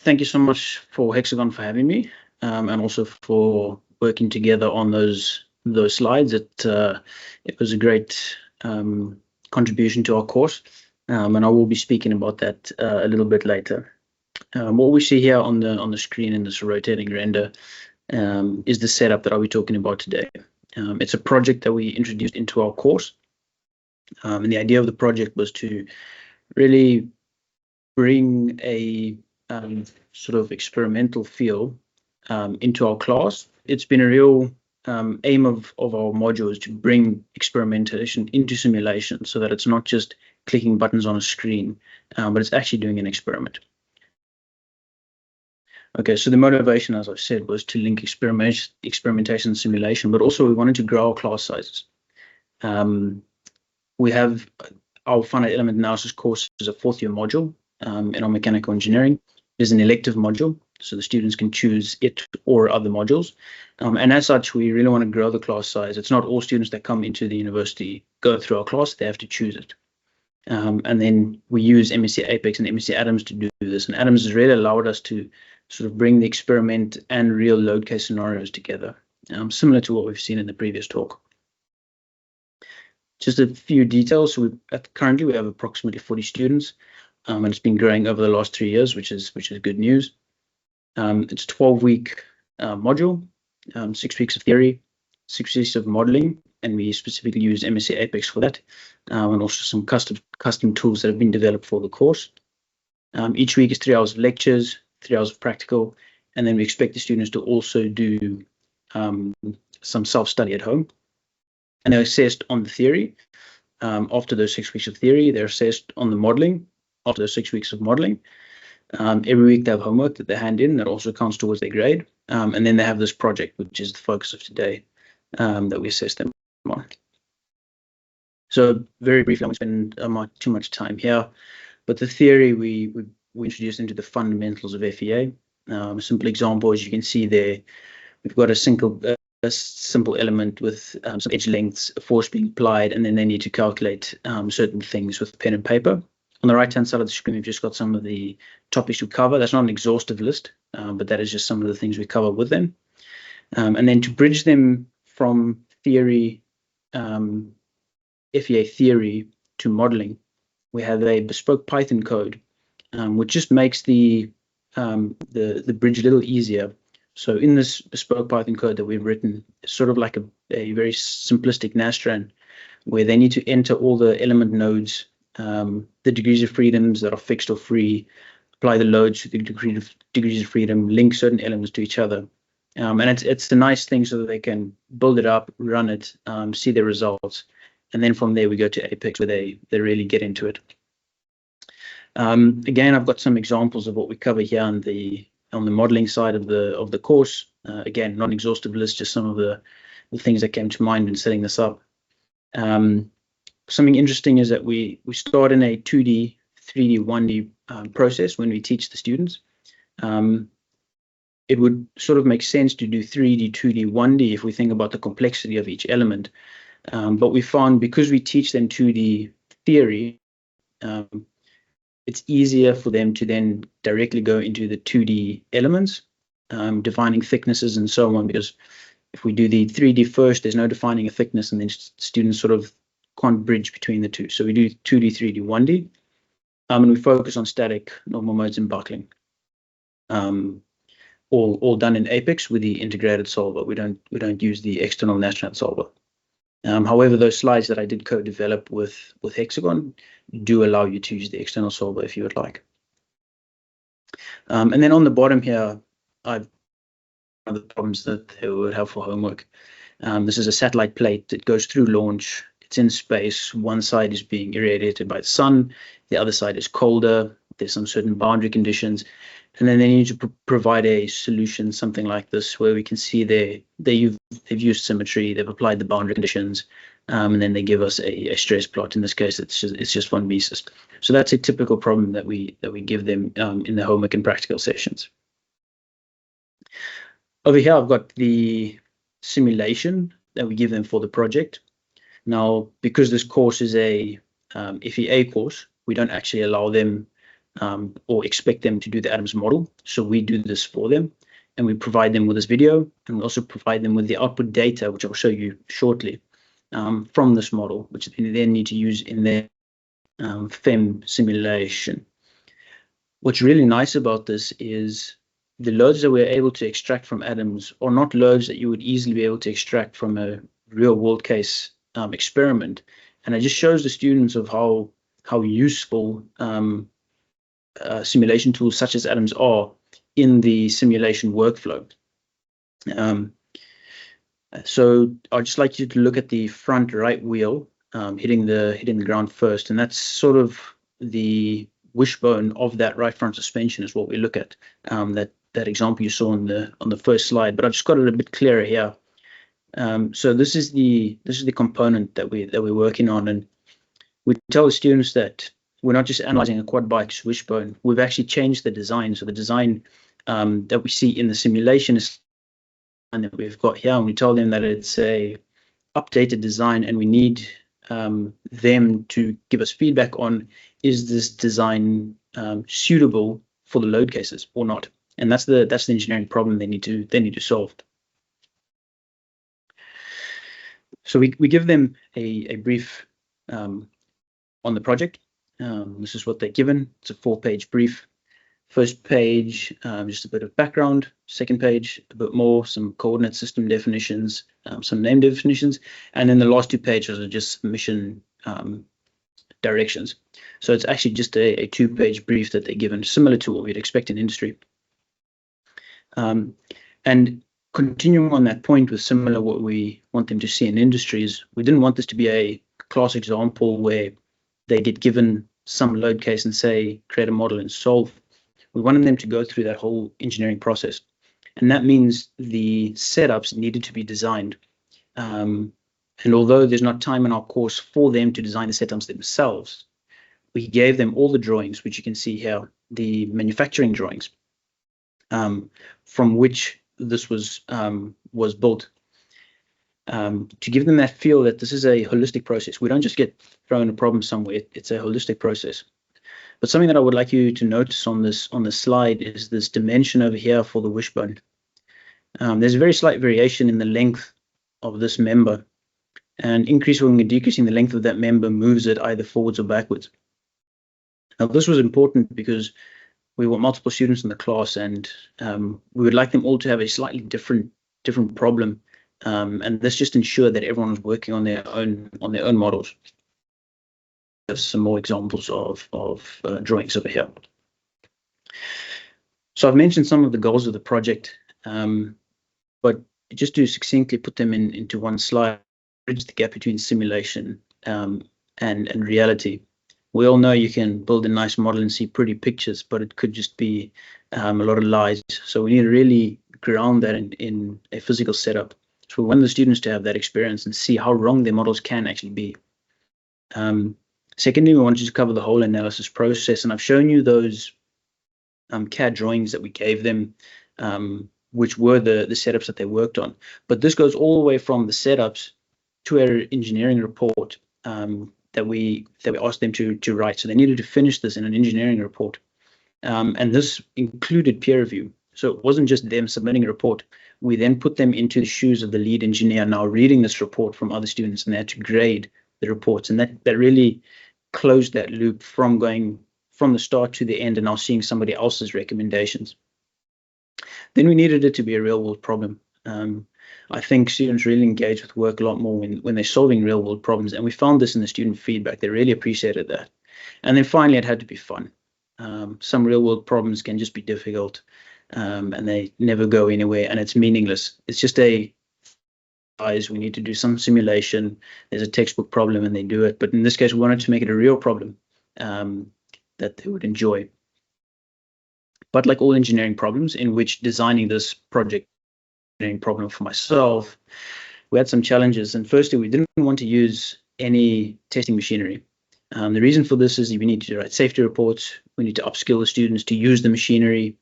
thank you so much for Hexagon for having me, and also for working together on those slides. It was a great contribution to our course, and I will be speaking about that a little bit later. What we see here on the screen in this rotating render is the setup that I'll be talking about today. It's a project that we introduced into our course, and the idea of the project was to really bring a sort of experimental feel into our class. It's been a real aim of our modules to bring experimentation into simulation so that it's not just clicking buttons on a screen, but it's actually doing an experiment. Okay, so the motivation, as I said, was to link experimentation and simulation, but also we wanted to grow our class sizes. We have our finite element analysis course is a fourth-year module in our mechanical engineering. It is an elective module, so the students can choose it or other modules. And as such, we really want to grow the class size. It's not all students that come into the university go through our class, they have to choose it. And then we use MSC Apex and MSC Adams to do this. And Adams has really allowed us to sort of bring the experiment and real load case scenarios together, similar to what we've seen in the previous talk. Just a few details. So currently we have approximately 40 students, and it's been growing over the last 3 years, which is good news. It's a 12-week module, 6 weeks of theory, 6 weeks of modeling, and we specifically use MSC Apex for that, and also some custom tools that have been developed for the course. Each week is 3 hours of lectures, 3 hours of practical, and then we expect the students to also do some self-study at home. And they're assessed on the theory. After those 6 weeks of theory, they're assessed on the modeling. After those 6 weeks of modeling, every week they have homework that they hand in that also counts towards their grade. And then they have this project, which is the focus of today, that we assess them on. So very briefly, I won't spend too much time here, but the theory we introduced into the fundamentals of FEA. A simple example, as you can see there, we've got a simple element with some edge lengths, a force being applied, and then they need to calculate certain things with pen and paper. On the right-hand side of the screen, we've just got some of the topics we cover. That's not an exhaustive list, but that is just some of the things we cover with them. And then to bridge them from theory, FEA theory to modeling, we have a bespoke Python code, which just makes the bridge a little easier. So in this bespoke Python code that we've written, it's sort of like a very simplistic Nastran, where they need to enter all the element nodes, the degrees of freedoms that are fixed or free, apply the loads to the degrees of freedom, link certain elements to each other. And it's a nice thing so that they can build it up, run it, see the results. And then from there, we go to Apex where they really get into it. Again, I've got some examples of what we cover here on the modeling side of the course. Again, not an exhaustive list, just some of the things that came to mind in setting this up. Something interesting is that we start in a 2D, 3D, 1D process when we teach the students. It would sort of make sense to do 3D, 2D, 1D if we think about the complexity of each element. But we found because we teach them 2D theory, it's easier for them to then directly go into the 2D elements, defining thicknesses and so on, because if we do the 3D first, there's no defining a thickness, and then students sort of can't bridge between the two. So we do 2D, 3D, 1D, and we focus on static, normal modes, and buckling. All done in Apex with the integrated solver. We don't use the external Nastran solver. However, those slides that I did co-develop with Hexagon do allow you to use the external solver if you would like. And then on the bottom here, I've the problems that they would have for homework. This is a satellite plate that goes through launch. It's in space. One side is being irradiated by the sun. The other side is colder. There's some certain boundary conditions. And then they need to provide a solution, something like this, where we can see they've used symmetry, they've applied the boundary conditions, and then they give us a stress plot. In this case, it's just one basis. So that's a typical problem that we give them in the homework and practical sessions. Over here, I've got the simulation that we give them for the project. Now, because this course is a FEA course, we don't actually allow them or expect them to do the Adams model. So we do this for them, and we provide them with this video, and we also provide them with the output data, which I'll show you shortly, from this model, which they then need to use in their FEM simulation. What's really nice about this is the loads that we're able to extract from Adams are not loads that you would easily be able to extract from a real world case experiment. And it just shows the students of how useful simulation tools such as Adams are in the simulation workflow. So I'd just like you to look at the front right wheel hitting the ground first, and that's sort of the wishbone of that right front suspension is what we look at. That example you saw on the first slide, but I've just got it a bit clearer here. So this is the component that we're working on, and we tell the students that we're not just analyzing a quad bike's wishbone. We've actually changed the design. So the design that we see in the simulation is that we've got here, and we tell them that it's a updated design, and we need them to give us feedback on, is this design suitable for the load cases or not? And that's the engineering problem they need to solve. So we give them a brief on the project. This is what they're given. It's a 4-page brief. First page, just a bit of background. Second page, a bit more, some coordinate system definitions, some name definitions, and then the last 2 pages are just mission directions. So it's actually just a 2-page brief that they're given, similar to what we'd expect in industry. And continuing on that point with similar what we want them to see in industry is we didn't want this to be a class example where they get given some load case and say, create a model and solve. We wanted them to go through that whole engineering process. And that means the setups needed to be designed. And although there's not time in our course for them to design the setups themselves, we gave them all the drawings, which you can see here, the manufacturing drawings, from which this was built, to give them that feel that this is a holistic process. We don't just get thrown a problem somewhere. It's a holistic process. But something that I would like you to notice on this slide is this dimension over here for the wishbone. There's a very slight variation in the length of this member, and increasing and decreasing the length of that member moves it either forwards or backwards. Now, this was important because we want multiple students in the class, and we would like them all to have a slightly different problem, and this just ensured that everyone was working on their own models. There's some more examples of drawings over here. So I've mentioned some of the goals of the project, but just to succinctly put them into one slide, bridge the gap between simulation and reality. We all know you can build a nice model and see pretty pictures, but it could just be a lot of lies. So we need to really ground that in a physical setup. So we want the students to have that experience and see how wrong their models can actually be. Secondly, we wanted to cover the whole analysis process, and I've shown you those CAD drawings that we gave them, which were the setups that they worked on. But this goes all the way from the setups to our engineering report that we asked them to write. So they needed to finish this in an engineering report, and this included peer review. So it wasn't just them submitting a report. We then put them into the shoes of the lead engineer now reading this report from other students, and they had to grade the reports, and that really closed that loop from going from the start to the end and now seeing somebody else's recommendations. Then we needed it to be a real world problem. I think students really engage with work a lot more when they're solving real world problems, and we found this in the student feedback. They really appreciated that. And then finally, it had to be fun. Some real world problems can just be difficult, and they never go anywhere, and it's meaningless. It's just we need to do some simulation. There's a textbook problem and they do it. But in this case, we wanted to make it a real problem that they would enjoy. But like all engineering problems, in which designing this project engineering problem for myself, we had some challenges. And firstly, we didn't want to use any testing machinery. The reason for this is we need to write safety reports. We need to upskill the students to use the machinery.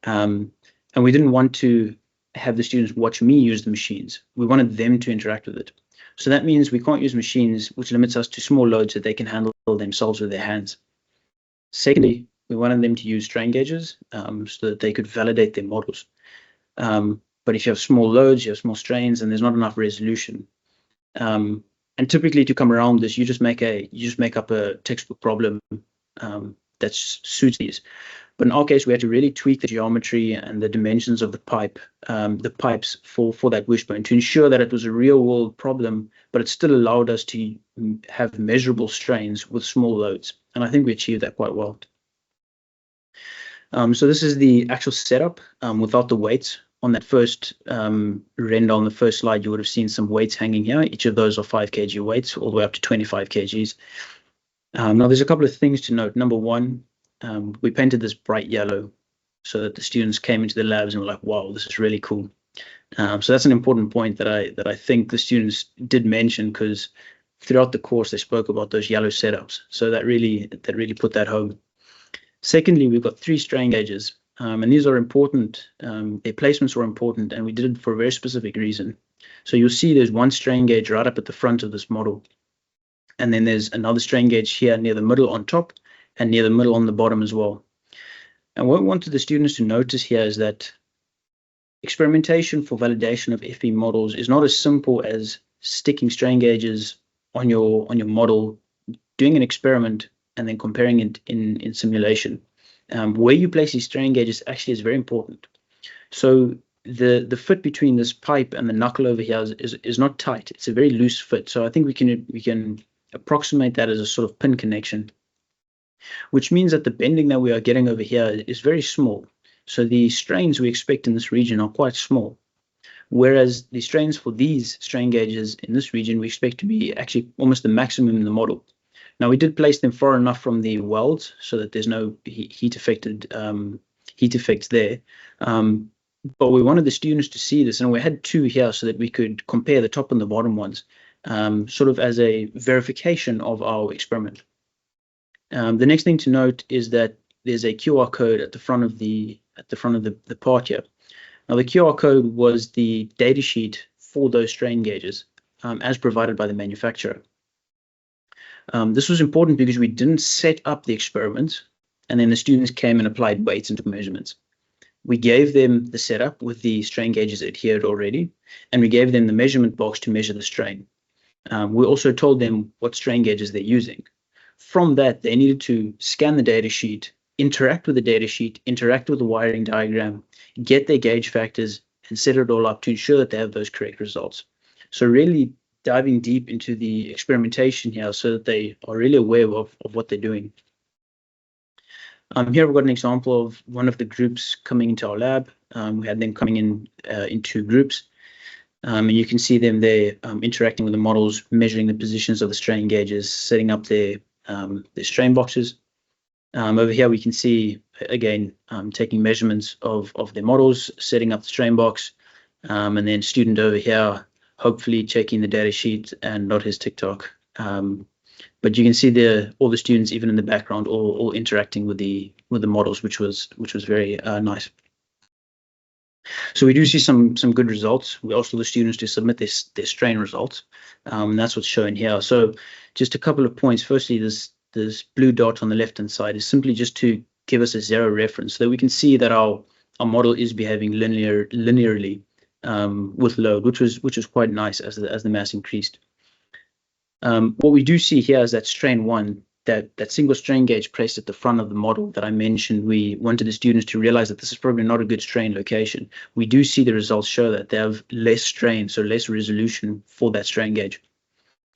And we didn't want to have the students watch me use the machines. We wanted them to interact with it. So that means we can't use machines, which limits us to small loads that they can handle themselves with their hands. Secondly, We wanted them to use strain gauges so that they could validate their models. But if you have small loads, you have small strains, and there's not enough resolution. And typically, to come around this, you just make up a textbook problem that suits these. But in our case, we had to really tweak the geometry and the dimensions of the pipes for that wishbone to ensure that it was a real world problem, but it still allowed us to have measurable strains with small loads. And I think we achieved that quite well. So this is the actual setup without the weights. On that first render on the first slide, you would have seen some weights hanging here. Each of those are 5 kg weights, all the way up to 25 kgs. Now, there's a couple of things to note. Number one, we painted this bright yellow so that the students came into the labs and were like, wow, this is really cool. So that's an important point that I think the students did mention, because throughout the course they spoke about those yellow setups. So that really put that home. Secondly, we've got 3 strain gauges, and these are important. Their placements are important, and we did it for a very specific reason. So you'll see there's one strain gauge right up at the front of this model, and then there's another strain gauge here near the middle on top, and near the middle on the bottom as well. And what we wanted the students to notice here is that experimentation for validation of FE models is not as simple as sticking strain gauges on your model, doing an experiment, and then comparing it in simulation. Where you place these strain gauges actually is very important. So the fit between this pipe and the knuckle over here is not tight. It's a very loose fit. So I think we can approximate that as a sort of pin connection, which means that the bending that we are getting over here is very small. So the strains we expect in this region are quite small, whereas the strains for these strain gauges in this region we expect to be actually almost the maximum in the model. Now, we did place them far enough from the welds so that there's no heat effects there. But we wanted the students to see this, and we had 2 here so that we could compare the top and the bottom ones, sort of as a verification of our experiment. The next thing to note is that there's a QR code at the front of the part here. Now, the QR code was the data sheet for those strain gauges, as provided by the manufacturer. This was important because we didn't set up the experiment and then the students came and applied weights and took measurements. We gave them the setup with the strain gauges adhered already, and we gave them the measurement box to measure the strain. We also told them what strain gauges they're using. From that, they needed to scan the data sheet, interact with the data sheet, interact with the wiring diagram, get their gauge factors, and set it all up to ensure that they have those correct results. So really diving deep into the experimentation here so that they are really aware of what they're doing. Here we've got an example of one of the groups coming into our lab. We had them coming in 2 groups. And you can see them there interacting with the models, measuring the positions of the strain gauges, setting up their strain boxes. Over here we can see, again, taking measurements of their models, setting up the strain box, and then student over here hopefully checking the data sheet and not his TikTok. But you can see all the students, even in the background, all interacting with the models, which was very nice. So we do see some good results. We asked all the students to submit their strain results, and that's what's shown here. So just a couple of points. Firstly, this blue dot on the left-hand side is simply just to give us a 0 reference, so that we can see that our model is behaving linearly with load, which was quite nice as the mass increased. What we do see here is that strain 1, that single strain gauge placed at the front of the model that I mentioned. We wanted the students to realize that this is probably not a good strain location. We do see the results show that they have less strain, so less resolution for that strain gauge.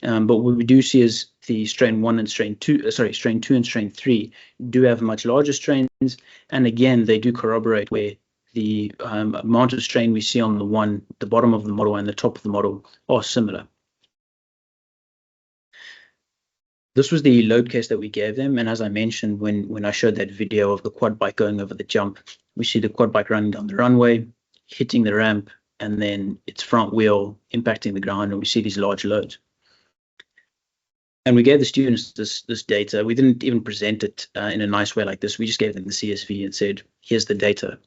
But what we do see is the strain 2 and strain 3 do have much larger strains, and again they do corroborate where the amount of strain we see on the bottom of the model and the top of the model are similar. This was the load case that we gave them, and as I mentioned, when I showed that video of the quad bike going over the jump, we see the quad bike running down the runway, hitting the ramp, and then its front wheel impacting the ground, and we see these large loads. And we gave the students this data. We didn't even present it in a nice way like this. We just gave them the CSV and said, here's the data,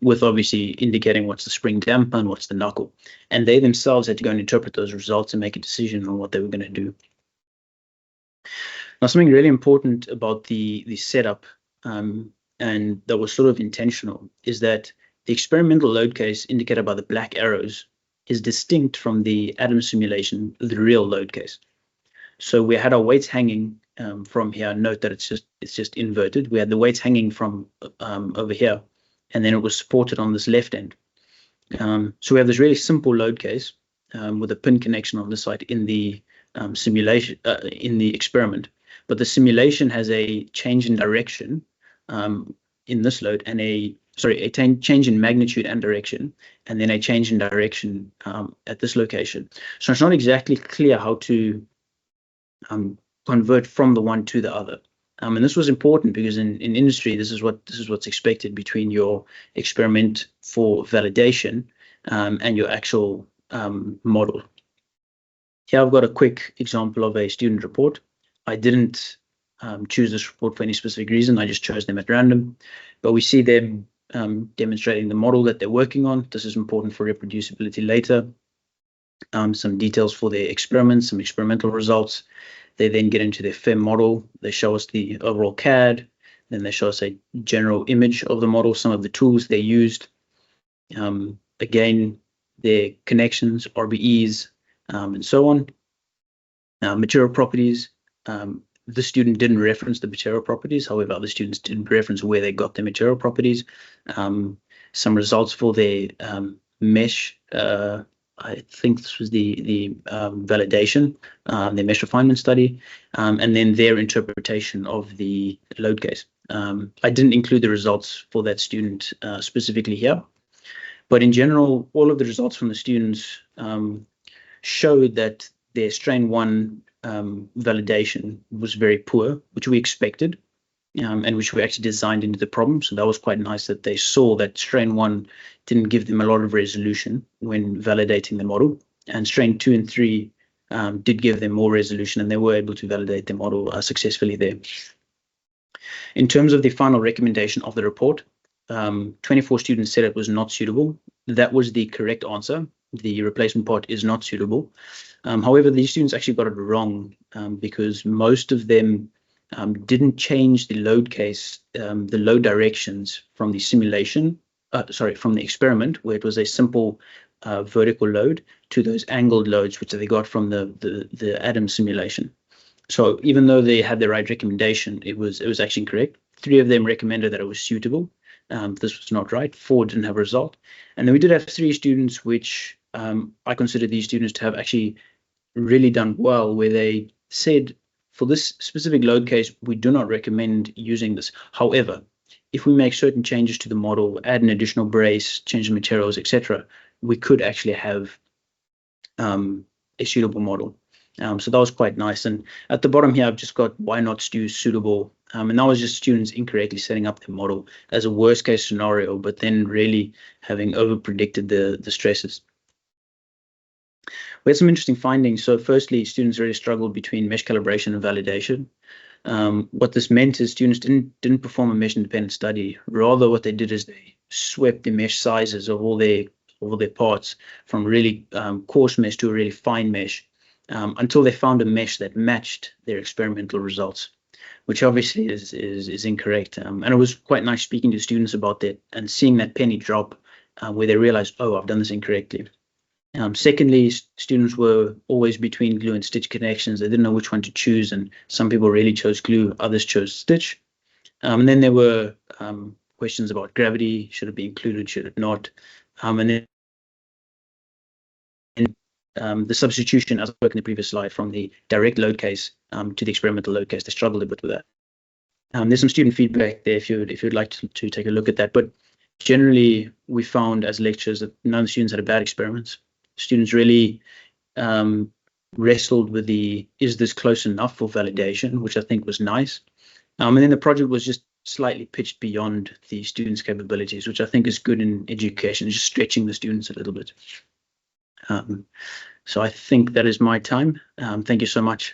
with obviously indicating what's the spring damper and what's the knuckle. And they themselves had to go and interpret those results and make a decision on what they were going to do. Now, something really important about the setup and that was sort of intentional, is that the experimental load case indicated by the black arrows is distinct from the Adams simulation, the real load case. So we had our weights hanging from here. Note that it's just inverted. We had the weights hanging from over here, and then it was supported on this left end. So we have this really simple load case with a pin connection on this side in the simulation, in the experiment. But the simulation has a change in direction in this load, and a change in magnitude and direction, and then a change in direction at this location. So it's not exactly clear how to convert from the one to the other. And this was important because in industry, this is what's expected between your experiment for validation and your actual model. Here I've got a quick example of a student report. I didn't choose this report for any specific reason. I just chose them at random. But we see them demonstrating the model that they're working on. This is important for reproducibility later. Some details for their experiments, some experimental results. They then get into their FEA model. They show us the overall CAD. Then they show us a general image of the model, some of the tools they used. Again, their connections, RBEs, and so on. Material properties. The student didn't reference the material properties. However, other students did reference where they got their material properties. Some results for their mesh. I think this was the validation, their mesh refinement study, and then their interpretation of the load case. I didn't include the results for that student specifically here, but in general, all of the results from the students showed that their strain 1 validation was very poor, which we expected, and which we actually designed into the problem. So that was quite nice that they saw that strain 1 didn't give them a lot of resolution when validating the model, and strain 2 and 3 did give them more resolution, and they were able to validate the model successfully there. In terms of the final recommendation of the report, 24 students said it was not suitable. That was the correct answer. The replacement part is not suitable. However, these students actually got it wrong because most of them didn't change the load case, the load directions from the simulation, from the experiment, where it was a simple vertical load, to those angled loads, which they got from the Adams simulation. So even though they had the right recommendation, it was actually incorrect. 3 of them recommended that it was suitable. This was not right. 4 didn't have a result. And then we did have 3 students, which I consider these students to have actually really done well, where they said, for this specific load case, we do not recommend using this. However, if we make certain changes to the model, add an additional brace, change the materials, etc., we could actually have a suitable model. So that was quite nice. And at the bottom here, I've just got why not use suitable. And that was just students incorrectly setting up their model as a worst case scenario, but then really having over predicted the stresses. We had some interesting findings. So firstly, students really struggled between mesh calibration and validation. What this meant is students didn't perform a mesh independent study. Rather, what they did is they swept the mesh sizes of all their parts from really coarse mesh to a really fine mesh until they found a mesh that matched their experimental results, which obviously is incorrect. And it was quite nice speaking to students about that and seeing that penny drop where they realized, oh, I've done this incorrectly. Secondly, students were always between glue and stitch connections. They didn't know which one to choose, and some people really chose glue, others chose stitch. And then there were questions about gravity. Should it be included? Should it not? And then the substitution, as I spoke in the previous slide, from the direct load case to the experimental load case, they struggled a bit with that. There's some student feedback there if you'd like to take a look at that. But generally, we found as lecturers that none of the students had a bad experiments. Students really wrestled with is this close enough for validation, which I think was nice. And then the project was just slightly pitched beyond the students' capabilities, which I think is good in education, just stretching the students a little bit. So I think that is my time. Thank you so much.